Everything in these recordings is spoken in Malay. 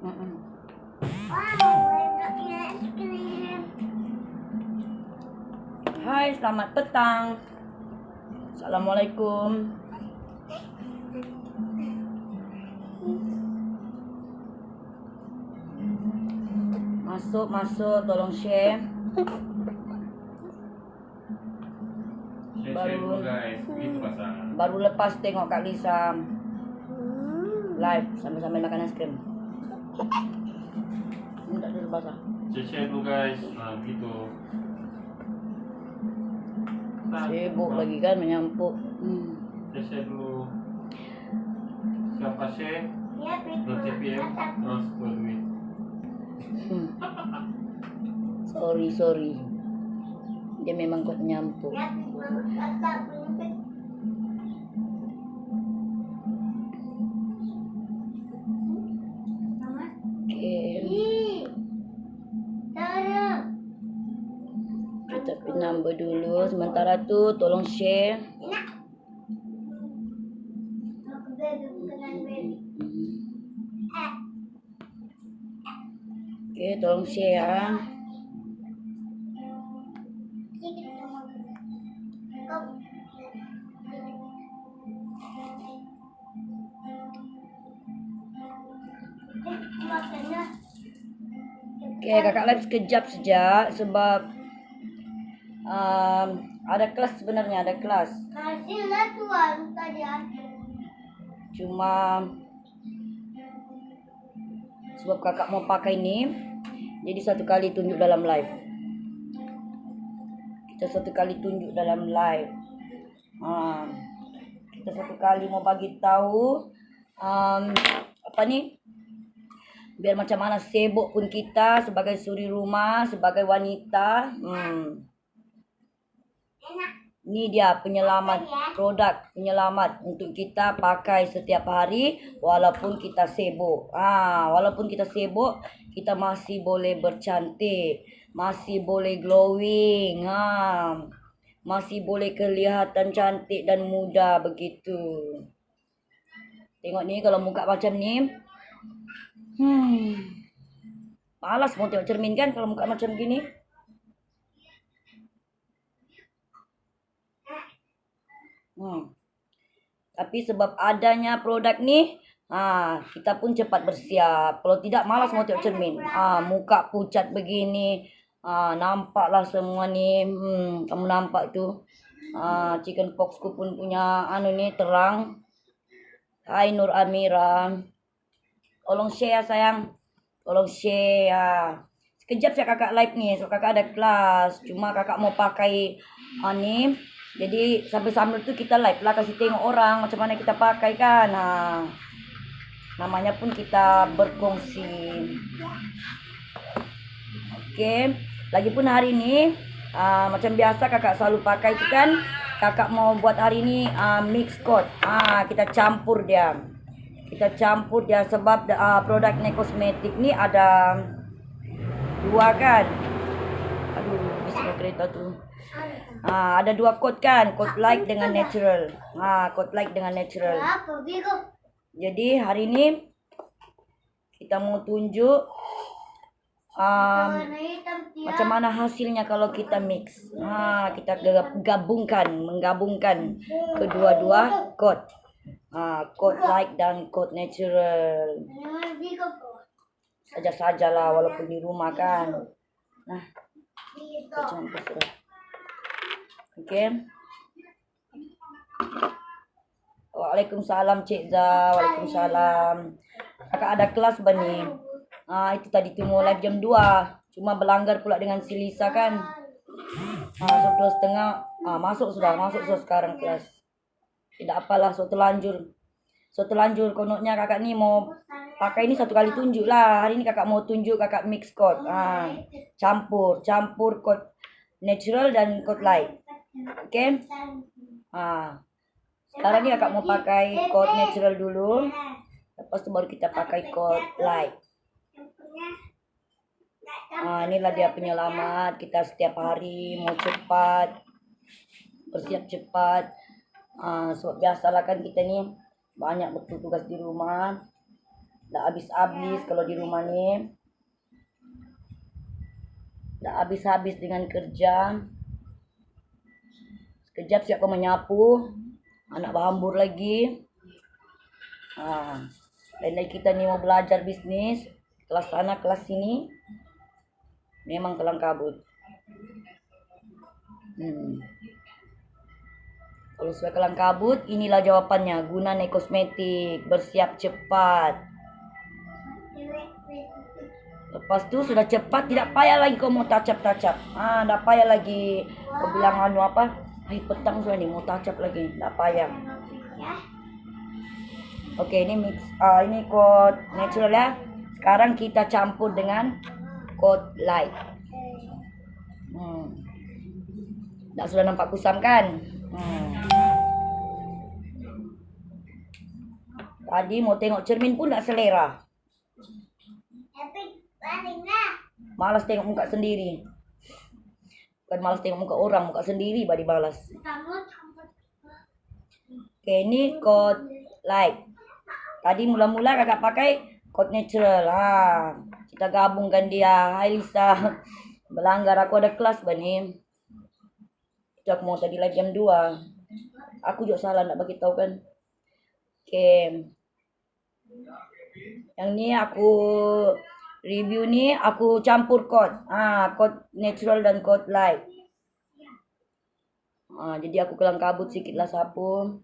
Hai, selamat petang. Assalamualaikum. Masuk, tolong share. Baru lepas tengok Kak Lisa live sambil makan es krim. Ini tak ada basah. Share dulu guys. Nah, gitu. Sibuk lagi kan menyampuk. Share dulu. Siapa share? Nanti PM transfer duit. Sorry. Dia memang kuat menyampuk. Kita pin number dulu. Sementara tu tolong share. Oke, tolong share ya. Oke, kakak live sekejap saja sebab ada kelas sebenarnya, ada kelas. Cuma sebab kakak mau pakai ini, jadi satu kali tunjuk dalam live. Kita satu kali tunjuk dalam live. Kita satu kali mau bagi tahu apa nih? Biar macam mana sibuk pun kita sebagai suri rumah, sebagai wanita. Ini dia penyelamat, produk penyelamat untuk kita pakai setiap hari walaupun kita sibuk. Walaupun kita sibuk, kita masih boleh bercantik, masih boleh glowing, masih boleh kelihatan cantik dan muda begitu. Tengok ni kalau muka macam ni. Malas mau tengok cermin kan kalau muka macam gini. Tapi sebab adanya produk ni, kita pun cepat bersiap. Kalau tidak malas mau tengok cermin. Muka pucat begini, nampaklah semua ni. Kamu nampak tu. Chicken pox ku pun punya ni terang. Hai Nur Amira. Tolong share sayang. Tolong share. Sekejap saya kakak live ni. So kakak ada kelas. Cuma kakak mau pakai ni. Jadi sambil-sambil tu kita live lah. Kasih tengok orang macam mana kita pakai kan. Namanya pun kita berkongsi. Okey. Lagipun hari ni macam biasa kakak selalu pakai tu kan. Kakak mau buat hari ni mix coat. Kita campur dia. Sebab produk ni kosmetik ni ada dua kan. Aduh, bising kereta tu. Ada dua coat kan, coat light dengan natural. Jadi hari ni kita mau tunjuk macam mana hasilnya kalau kita mix. Kita menggabungkan kedua-dua coat. Coat light dan coat natural. Saja-sajalah walaupun di rumah kan. Kita campur sudah. Okey. Waalaikumsalam Cik Zah. Waalaikumsalam. Kakak ada kelas bani. Itu tadi tu mau live jam 2. Cuma berlanggar pula dengan si Lisa kan. So 2:30 masuk sudah sekarang kelas. Tidak apalah, so terlanjur kononnya kakak ni mau pakai ini satu kali tunjuk lah. Hari ni kakak mau tunjuk kakak mix coat. Campur coat natural dan coat light. Okey. Sekarang ni kakak mau pakai coat natural dulu. Lepas tu baru kita pakai coat light. Inilah dia penyelamat kita setiap hari mau cepat, bersiap cepat. Sebab biasalah kan kita ni banyak betul tugas di rumah. Dah habis-habis kalau di rumah ni. Dah habis-habis dengan kerja. Sekejap siap kau menyapu. Anak berhambur lagi. Dan kita ni mau belajar bisnis. Kelas sana, kelas sini. Memang kelang kabut. Kalau sudah kelang kabut, inilah jawapannya. Guna naik kosmetik. Bersiap cepat. Lepas tu sudah cepat, tidak payah lagi kau mau tacap-tacap. Tak payah lagi kau bilang anu apa. Hai petang sudah ni mau tacap lagi. Tak payah. Okey, ini mix. Ini coat natural ya. Sekarang kita campur dengan coat light. Dah sudah nampak kusam kan? Tadi mau tengok cermin pun tak selera. Malas tengok muka sendiri. Bukan malas tengok muka orang, muka sendiri badi balas. Oke, ini coat light. Tadi mula-mula kakak pakai coat natural. Kita gabungkan dia. Hai Lisa. Belanggar aku ada kelas bani. Aku mau tadi lagi jam 2. Aku juga salah nak bagi tahu kan. Oke. Yang ni aku review ni aku campur coat. Coat natural dan coat light. Jadi aku kelang kabut sikit lah sapu.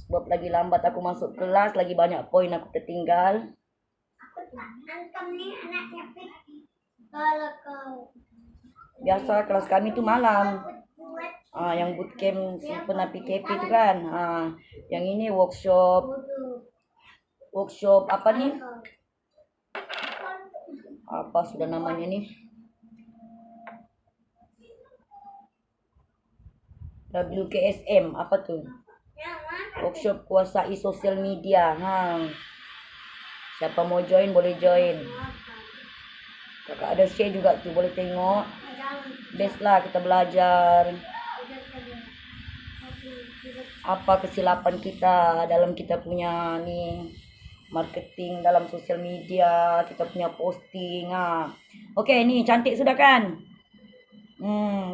Sebab lagi lambat aku masuk kelas, lagi banyak poin aku tertinggal. Biasa kelas kami tu malam. Yang bootcamp simpen PKP tu kan. Yang ini workshop apa ni? Apa sudah namanya ni? WKSM apa tu? Workshop kuasai sosial media. Siapa mau join boleh join. Kakak ada share juga tu, boleh tengok. Best lah kita belajar. Apa kesilapan kita dalam kita punya ni marketing dalam sosial media, kita punya posting. Okey, ni cantik sudah kan?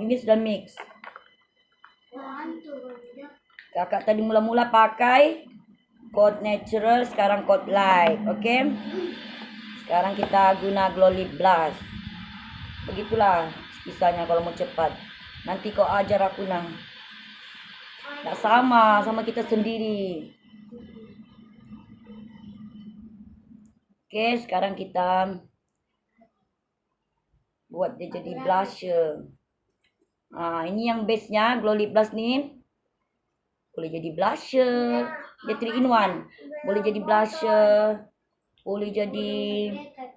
Ini sudah mix. Kakak tadi mula-mula pakai coat natural, sekarang coat light. Okey. Sekarang kita guna glow lip blush. Begitulah kisahnya kalau mau cepat. Nanti kau ajar aku nang. Tak sama kita sendiri. Okey, sekarang kita buat dia jadi blusher. Ini yang base-nya glow lip blush ni. Boleh jadi blusher. Dia 3 in 1. Boleh jadi blusher. Boleh jadi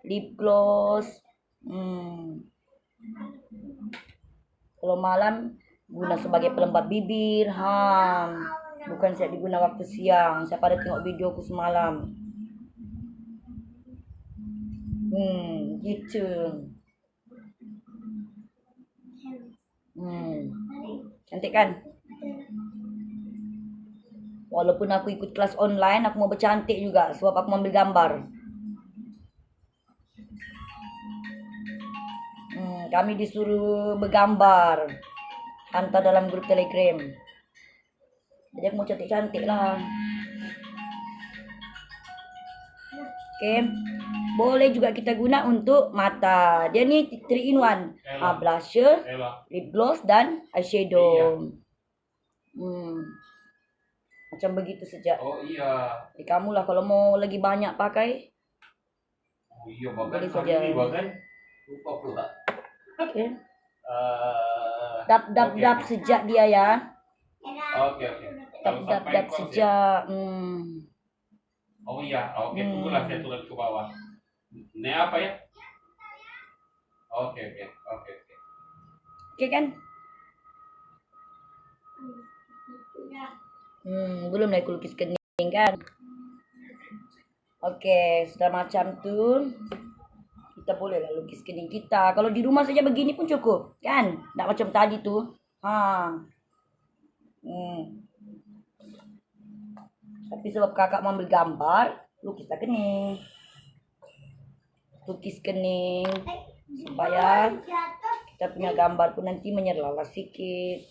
lip gloss. Kalau malam guna sebagai pelembab bibir. Bukan siap diguna waktu siang. Siapa ada tengok video aku semalam. Gitu. Cantik kan? Walaupun aku ikut kelas online, aku mau bercantik juga sebab aku mau ambil gambar. Kami disuruh bergambar, hantar dalam grup Telegram. Jadi aku mau cantik-cantik lah. Okey. Boleh juga kita guna untuk mata. Dia ni 3 in 1. Blusher, lip gloss dan eyeshadow. Macam begitu saja. Oh iya. Jadi kamu lah kalau mau lagi banyak pakai. Oh iya, bagan. Boleh saja. Bagan. Lupa pula. Okey. Dap sejak dia ya. Oke. Dap sejak. Oh iya, oke. Tunggulah saya turun ke bawah. Ini apa ya? Oke. Okey kan? Belum lagi lukis kening kan? Okey, sudah macam tu. Kita boleh lah lukis kening kita. Kalau di rumah saja begini pun cukup, kan? Tak macam tadi tu. Tapi sebab kakak mau ambil gambar, lukis tak kening. Lukis kening supaya kita punya gambar pun nanti menyerlala sedikit.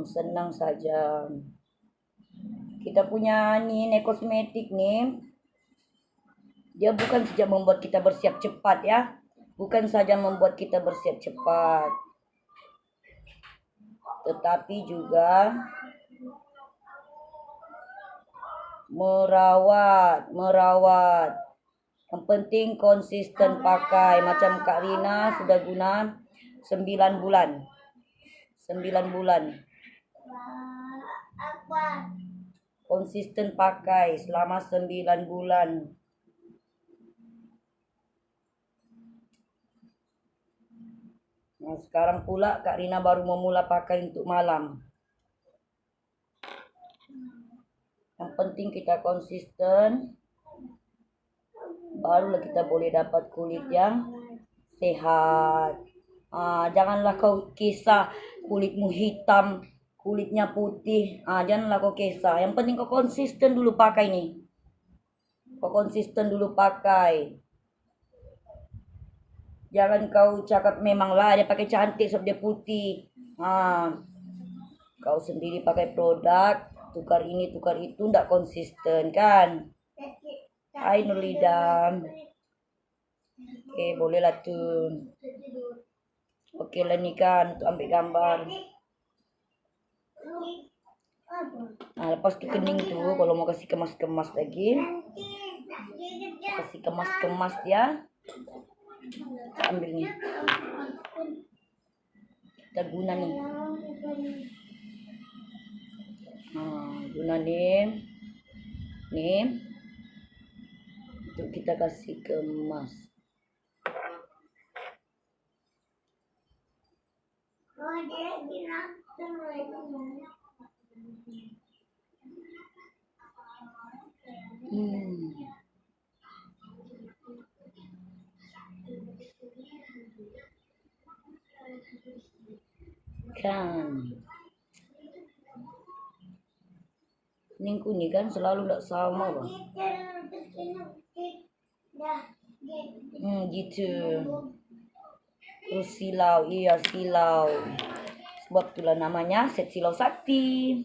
Senang saja. Kita punya nih kosmetik nih. Dia bukan saja membuat kita bersiap cepat ya. Bukan saja membuat kita bersiap cepat. Tetapi juga merawat. Yang penting konsisten pakai. Macam Kak Rina sudah guna 9 bulan. 9 bulan. Konsisten pakai selama 9 bulan. Nah, sekarang pula Kak Rina baru memula pakai untuk malam. Yang penting kita konsisten. Barulah kita boleh dapat kulit yang sehat. Janganlah kau kisah kulitmu hitam, kulitnya putih. Janganlah kau kisah. Yang penting kau konsisten dulu pakai nih. Kau konsisten dulu pakai. Jangan kau cakap memanglah dia pakai cantik sebab dia putih. Kau sendiri pakai produk, tukar ini tukar itu, ndak konsisten kan? Hai Nurlida. Oke, bolehlah tuh. Oke lah nih kan untuk ambil gambar. Lepas tu kening tuh kalau mau kasih kemas-kemas lagi. Kasih kemas-kemas ya. Kita ambil nih. Kita guna nih. Guna nih. Nih. Untuk kita kasih kemas. Kan kuning kan selalu tidak sama bang. Gitu. Terus silau, iya silau. Sebab itulah namanya set silau sakti.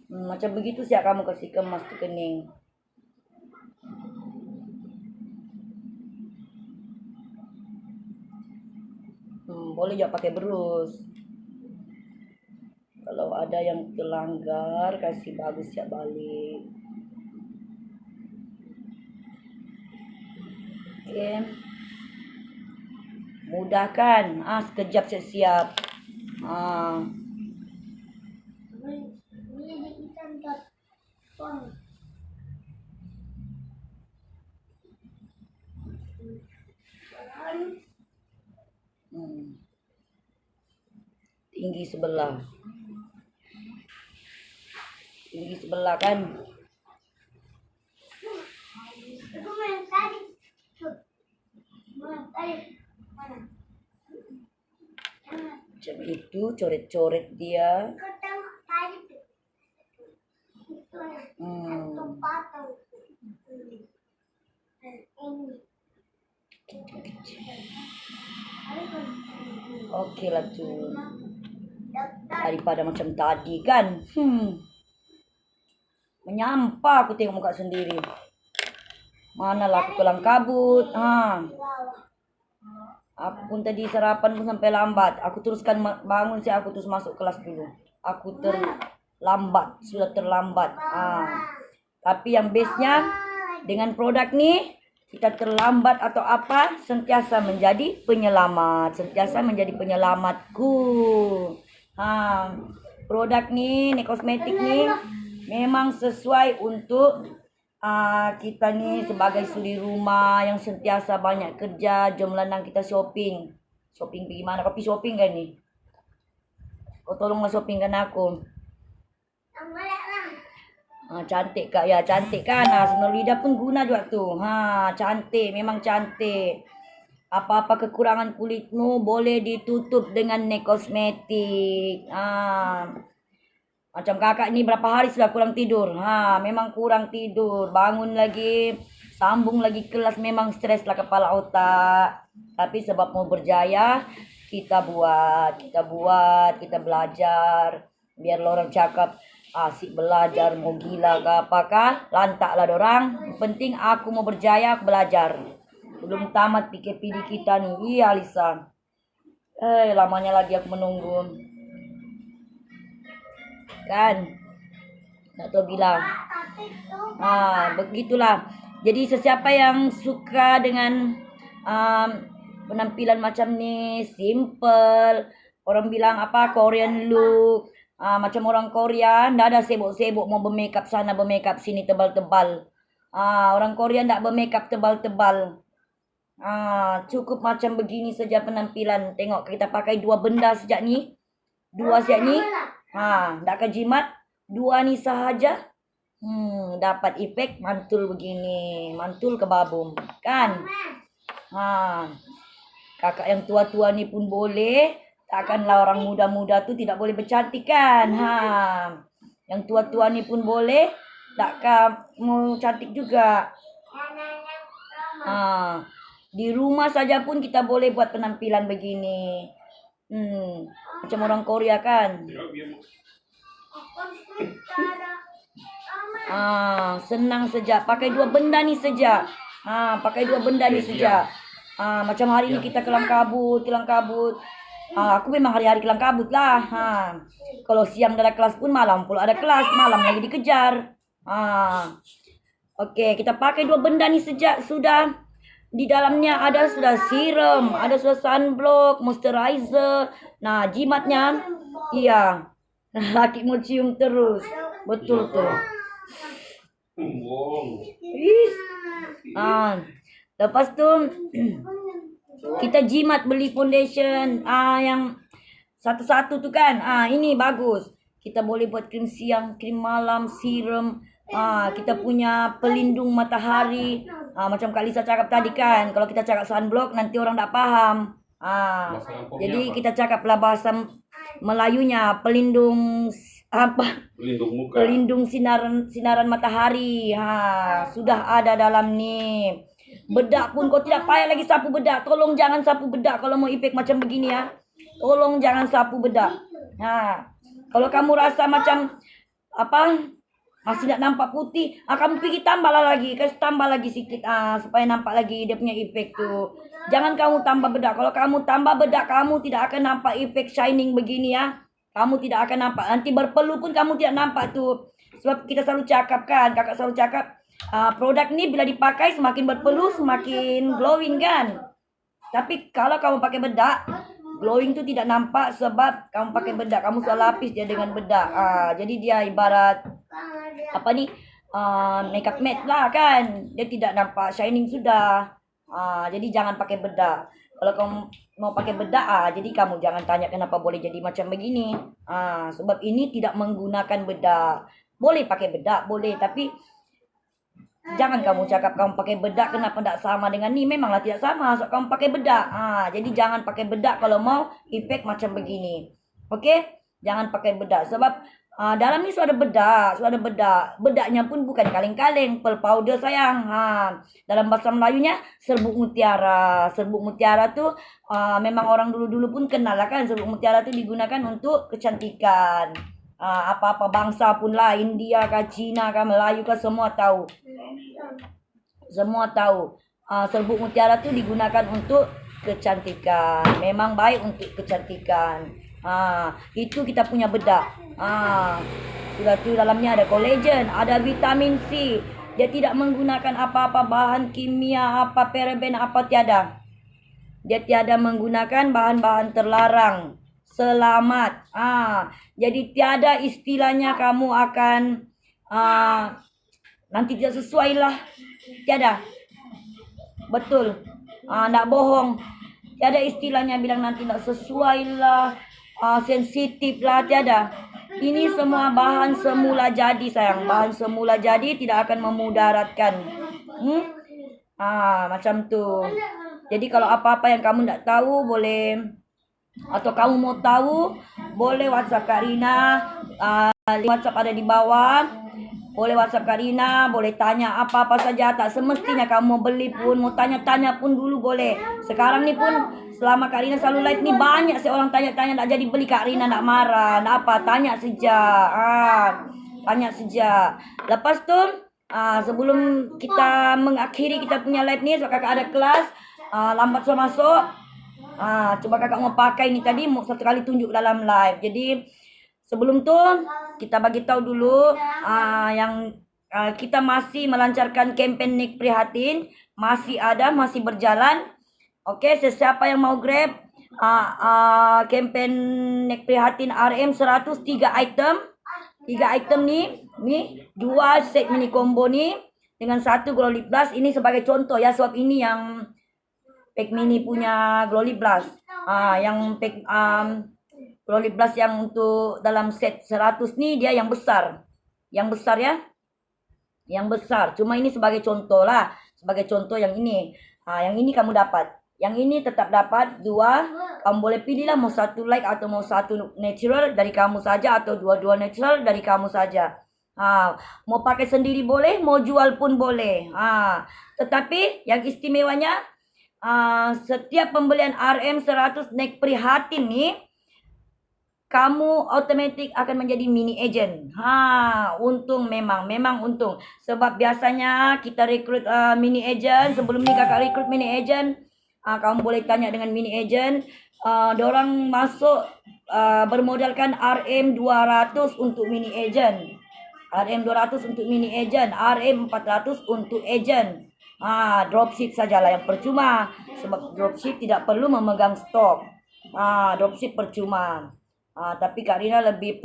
Macam begitu sih kamu kasih kemas ke kening. Boleh juga pakai berus. Kalau ada yang terlanggar kasih bagus ya balik. Oke. Mudah kan? Sekejap siap. Tinggi sebelah. Tinggi sebelah kan? Macam itu coret-coret dia. Oke lah tuh. Daripada macam tadi kan. Menyampah aku tengok muka sendiri. Manalah aku kelang kabut. Aku pun tadi sarapan pun sampai lambat. Aku teruskan bangun sih, aku terus masuk kelas dulu. Aku terlambat, sudah terlambat. Tapi yang base-nya dengan produk nih, kita terlambat atau apa, sentiasa menjadi penyelamat. Sentiasa menjadi penyelamatku. Produk nih kosmetik nih, memang sesuai untuk kita nih sebagai suri rumah yang sentiasa banyak kerja. Jom lanang kita shopping. Shopping pergi mana? Kopi shopping kan nih? Kau tolonglah shoppingkan aku. Cantik kak ya, cantik kan. Sinolida pun guna juga tuh. Cantik, memang cantik. Apa-apa kekurangan kulitmu boleh ditutup dengan nek kosmetik. Macam kakak ini berapa hari sudah kurang tidur. Memang kurang tidur. Bangun lagi, sambung lagi kelas, memang stres lah kepala otak. Tapi sebab mau berjaya, kita buat, kita belajar. Biar orang cakap asik belajar, mau gila ke apakah, lantaklah dorang. Yang penting aku mau berjaya, aku belajar. Belum tamat PKPD kita nih. Iya Lisa. Lamanya lagi aku menunggu. Kan? Tak tahu bilang. Begitulah. Jadi sesiapa yang suka dengan penampilan macam ni, simple. Orang bilang apa, Korean look. Macam orang Korea, ndak ada sibuk-sibuk mau bermakeup sana, bermakeup sini tebal-tebal. Orang Korea ndak bermakeup tebal-tebal. Cukup macam begini saja penampilan. Tengok kita pakai dua benda sejak ni. Dua sejak ni. Ndak ke jimat. Dua ni sahaja. Dapat efek mantul begini. Mantul ke babum. Kan? Kakak yang tua-tua ni pun boleh. Takkanlah orang muda-muda tu tidak boleh bercantik kan? Yang tua-tua ni pun boleh. Takkah mau cantik juga? Di rumah saja pun kita boleh buat penampilan begini. Macam orang Korea kan? Senang saja. Pakai dua benda ni saja. Pakai dua benda ni saja. Macam hari ni kita kelang kabut. Aku memang hari-hari kelang kabut lah. Kalau siang ada kelas pun malam pula ada kelas. Malam lagi dikejar. Okey, kita pakai dua benda ni sejak sudah. Di dalamnya ada sudah serum, ada sudah sunblock, moisturizer. Nah, jimatnya, iya. Laki mau cium terus. Betul tuh. Lepas tu kita jimat beli foundation yang satu-satu tu kan. Ini bagus. Kita boleh buat krim siang, krim malam, serum. Kita punya pelindung matahari. Macam Kak Lisa cakap tadi kan, kalau kita cakap sunblock nanti orang tak faham. Jadi kita cakaplah bahasa Melayunya, pelindung apa? Pelindung muka. Pelindung sinaran matahari. Sudah ada dalam ni. Bedak pun kau tidak payah lagi sapu bedak. Tolong jangan sapu bedak kalau mau efek macam begini ya. Tolong jangan sapu bedak. Kalau kamu rasa macam apa? Masih nak nampak putih, kamu pergi tambahlah lagi, kasih tambah lagi sikit supaya nampak lagi dia punya efek tu. Jangan kamu tambah bedak. Kalau kamu tambah bedak, kamu tidak akan nampak efek shining begini ya. Kamu tidak akan nampak. Nanti berpeluh pun kamu tidak nampak tu. Sebab kita selalu cakap kan, kakak selalu cakap, produk ni bila dipakai semakin berpeluh, semakin glowing kan. Tapi kalau kamu pakai bedak, glowing tu tidak nampak sebab kamu pakai bedak. Kamu sudah lapis dia dengan bedak. Jadi dia ibarat apa ni, makeup matte lah kan. Dia tidak nampak shining sudah. Jadi jangan pakai bedak. Kalau kamu mau pakai bedak, jadi kamu jangan tanya kenapa boleh jadi macam begini. Sebab ini tidak menggunakan bedak. Boleh pakai bedak, boleh. Tapi jangan kamu cakap kamu pakai bedak kenapa tidak sama dengan ni. Memanglah tidak sama sebab kamu pakai bedak. Jadi jangan pakai bedak kalau mau efek macam begini. Okey? Jangan pakai bedak sebab dalam ni sudah ada bedak. Bedaknya pun bukan kaleng-kaleng, pearl powder sayang. Dalam bahasa Melayunya serbuk mutiara. Serbuk mutiara tu memang orang dulu-dulu pun kenal lah kan. Serbuk mutiara tu digunakan untuk kecantikan. Apa-apa bangsa pun lah, India kah, Cina kah, Melayu kah, semua tahu. Semua tahu. Serbuk mutiara tu digunakan untuk kecantikan. Memang baik untuk kecantikan. Itu kita punya bedak. Sudah tu dalamnya ada collagen, ada vitamin C. Dia tidak menggunakan apa-apa bahan kimia, apa paraben, apa tiada. Dia tiada menggunakan bahan-bahan terlarang. Selamat. Jadi tiada istilahnya kamu akan nanti tidak sesuai lah. Tiada. Betul. Nak bohong. Tiada istilahnya bilang nanti tak sesuai lah. sensitif lah, tiada. Ini semua bahan semula jadi sayang. Bahan semula jadi tidak akan memudaratkan. Macam tu. Jadi kalau apa-apa yang kamu tak tahu boleh, atau kamu mau tahu boleh WhatsApp Kak Rina. WhatsApp ada di bawah. Boleh WhatsApp Kak Rina, boleh tanya apa-apa saja. Tak semestinya kamu mau beli pun, mau tanya-tanya pun dulu boleh. Sekarang ni pun selama Kak Rina selalu live ni banyak seorang tanya-tanya nak jadi beli. Kak Rina nak marah, nak apa, tanya saja. Tanya saja. Lepas tu sebelum kita mengakhiri kita punya live ni, sebab kakak ada kelas, lambat sudah masuk. Coba kakak mau pakai ni tadi, mau satu kali tunjuk dalam live. Jadi sebelum tu kita bagi tahu dulu yang kita masih melancarkan kempen Nik Prihatin, masih ada, masih berjalan. Okey, sesiapa yang mau grab kempen Nik Prihatin RM 103 item. 3 item ni 2 set mini combo ni dengan 1 Glow Lip Blast. Ini sebagai contoh ya, sebab ini yang pack mini punya Glow Lip Blast. Yang pack Glow Lip Blast yang untuk dalam set 100 ni dia yang besar. Yang besar ya. Yang besar. Cuma ini sebagai contoh lah. Sebagai contoh yang ini. Yang ini kamu dapat. Yang ini tetap dapat 2. Kamu boleh pilih lah mau 1 light atau mau 1 natural dari kamu saja, atau 2 natural dari kamu saja. Mau pakai sendiri boleh, mau jual pun boleh. Tetapi yang istimewanya setiap pembelian RM 100 Nik Prihatin ni, kamu otomatik akan menjadi mini agent. Untung, memang untung. Sebab biasanya kita rekrut mini agent. Sebelum ni kakak rekrut mini agent. Kamu boleh tanya dengan mini agent. Dorang masuk bermodalkan RM 200 untuk mini agent. RM 200 untuk mini agent. RM 400 untuk agent. Dropship sajalah yang percuma. Sebab dropship tidak perlu memegang stok. Dropship percuma. Tapi Kak Rina lebih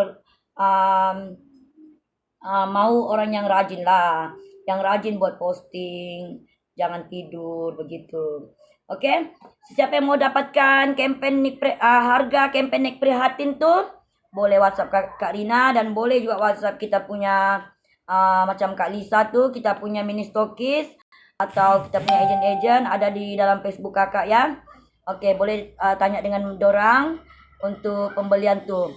mau orang yang rajin lah. Yang rajin buat posting. Jangan tidur begitu. Okey. Siapa yang mau dapatkan kempen harga kempen Nik Prihatin tu, boleh WhatsApp Kak Rina, dan boleh juga WhatsApp kita punya macam Kak Lisa tu, kita punya mini stokis, atau kita punya agent-agent ada di dalam Facebook kakak ya. Okey, boleh tanya dengan dorang untuk pembelian tu.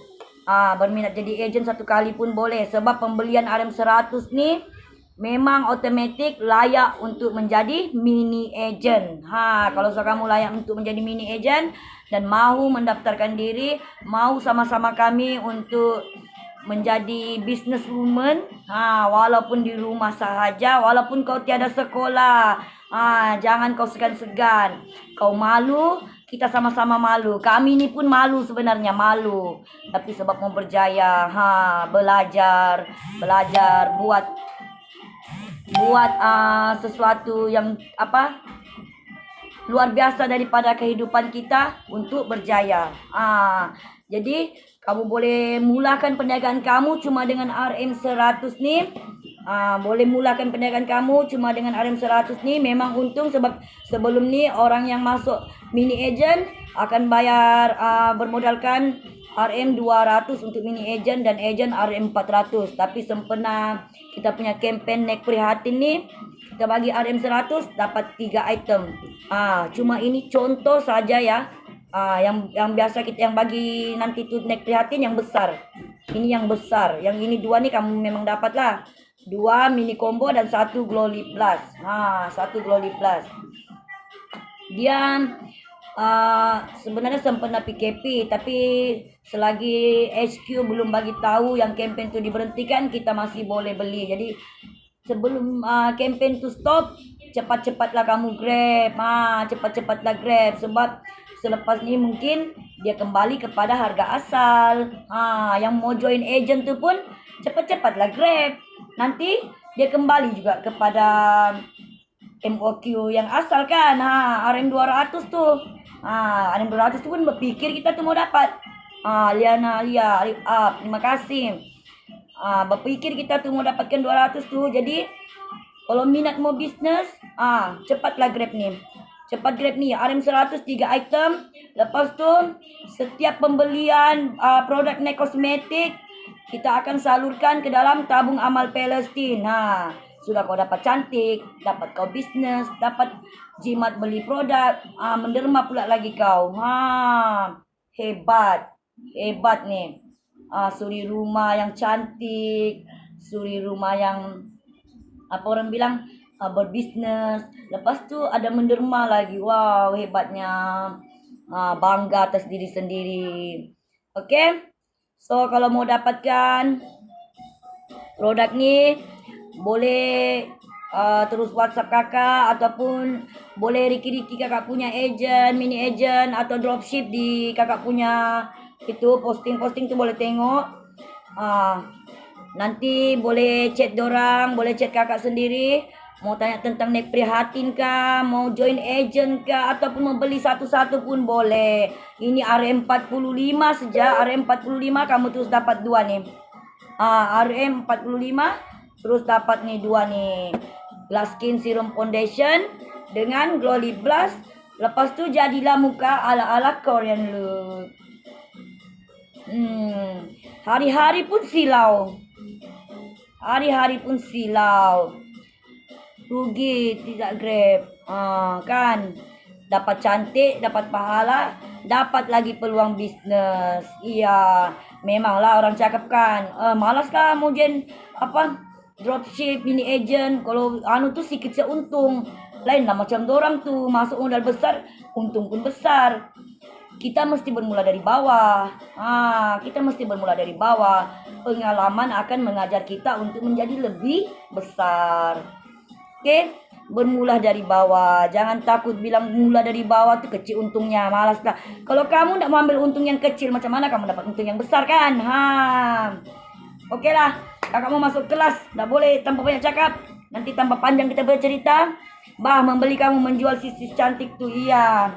Berminat jadi agent satu kali pun boleh, sebab pembelian RM 100 ni memang otomatik layak untuk menjadi mini agent. Kalau kamu layak untuk menjadi mini agent dan mahu mendaftarkan diri, mahu sama-sama kami untuk menjadi businesswoman, walaupun di rumah sahaja, walaupun kau tiada sekolah, jangan kau segan-segan. Kau malu, kita sama-sama malu. Kami ni pun malu sebenarnya, malu. Tapi sebab mau berjaya, belajar buat sesuatu yang luar biasa daripada kehidupan kita untuk berjaya. Jadi kamu boleh mulakan perniagaan kamu cuma dengan RM 100 ni. Boleh mulakan perniagaan kamu cuma dengan RM 100 ni. Memang untung, sebab sebelum ni orang yang masuk mini agent akan bayar bermodalkan RM 200 untuk mini agent, dan agent RM 400. Tapi sempena kita punya kempen Nik Prihatin ni, kita bagi RM 100 dapat 3 item. Cuma ini contoh saja ya. Yang biasa kita yang bagi nanti tu Nik Prihatin yang besar. Ini yang besar. Yang ini 2 ni kamu memang dapat lah. 2 mini combo dan 1 Glow Lip Blast. 1 Glow Lip Blast. Dia sebenarnya sempena PKP, tapi selagi HQ belum bagi tahu yang kempen tu diberhentikan, kita masih boleh beli. Jadi sebelum kempen tu stop, cepat-cepatlah kamu grab. Cepat-cepatlah grab, sebab selepas ni mungkin dia kembali kepada harga asal. Yang mau join agent tu pun cepat-cepatlah grab. Nanti dia kembali juga kepada MOQ yang asal kan. RM 200 tu. RM 200 tu pun berpikir kita tu mau dapat. Liana, terima kasih. Berpikir kita tu mau dapatkan 200 tu. Jadi kalau minat mau bisnes, cepatlah grab ni. cepat grab ni. RM100 3 item. Lepas tu setiap pembelian produk nail kosmetik kita akan salurkan ke dalam tabung amal Palestin. Sudah kau dapat cantik, dapat kau bisnes, dapat jimat beli produk, menderma pula lagi kau. Hebat. Hebat ni. Suri rumah yang cantik, suri rumah yang apa orang bilang berbisnes. Lepas tu ada menderma lagi. Wow, hebatnya. Bangga atas diri sendiri. Okay. So kalau mau dapatkan produk ni, boleh terus WhatsApp kakak ataupun boleh Riki kakak punya agent, mini agent atau dropship di kakak punya itu posting-posting tu boleh tengok. Nanti boleh chat dorang, boleh chat kakak sendiri. Mau tanya tentang naik prihatin kah, mau join agent kah, ataupun mau beli satu-satu pun boleh. Ini RM45 saja, RM45 kamu terus dapat dua nih. RM45 terus dapat nih dua nih. Glass Skin Serum Foundation dengan Glow Lip Blush. Lepas tu jadilah muka ala-ala Korean look. Hari-hari pun silau. Hari-hari pun silau. Rugi tidak grab. Kan. Dapat cantik, dapat pahala, dapat lagi peluang bisnes. Iya, memanglah orang cakap kan, malas kah mau dropship, mini agent. Kalau tu sikit seuntung. Lain lah macam dorang tu, masuk modal besar, untung pun besar. Kita mesti bermula dari bawah. Kita mesti bermula dari bawah. Pengalaman akan mengajar kita untuk menjadi lebih besar. Oke, bermula dari bawah. Jangan takut bilang mula dari bawah tu kecil untungnya, malas lah. Kalau kamu nak mengambil untung yang kecil, macam mana kamu dapat untung yang besar kan? Oke lah, kakak mau masuk kelas. Tak boleh tanpa banyak cakap. Nanti tambah panjang kita bercerita. Membeli kamu menjual sisi cantik tu. Iya,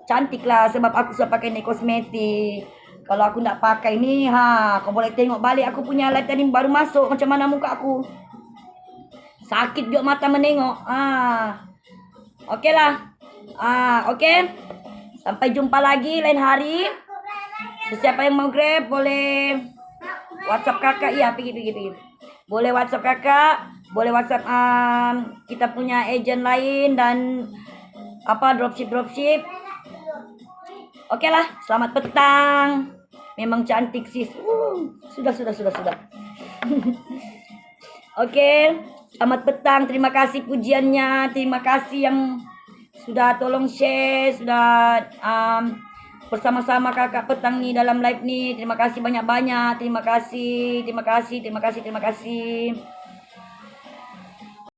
cantik lah sebab aku sudah pakai nail kosmetik. Kalau aku nak pakai ni, kau boleh tengok balik aku punya live tadi baru masuk macam mana muka aku. Sakit juga mata menengok. Okey lah. Okey. Sampai jumpa lagi lain hari. Siapa yang mau grab boleh WhatsApp kakak. Iya, pergi. Boleh WhatsApp kakak, boleh WhatsApp kita punya agent lain dan dropship. Okey lah, selamat petang. Memang cantik sis. Sudah. Okey, selamat petang. Terima kasih pujiannya. Terima kasih yang sudah tolong share, sudah bersama-sama kakak petang ni dalam live ni. Terima kasih banyak-banyak. Terima kasih.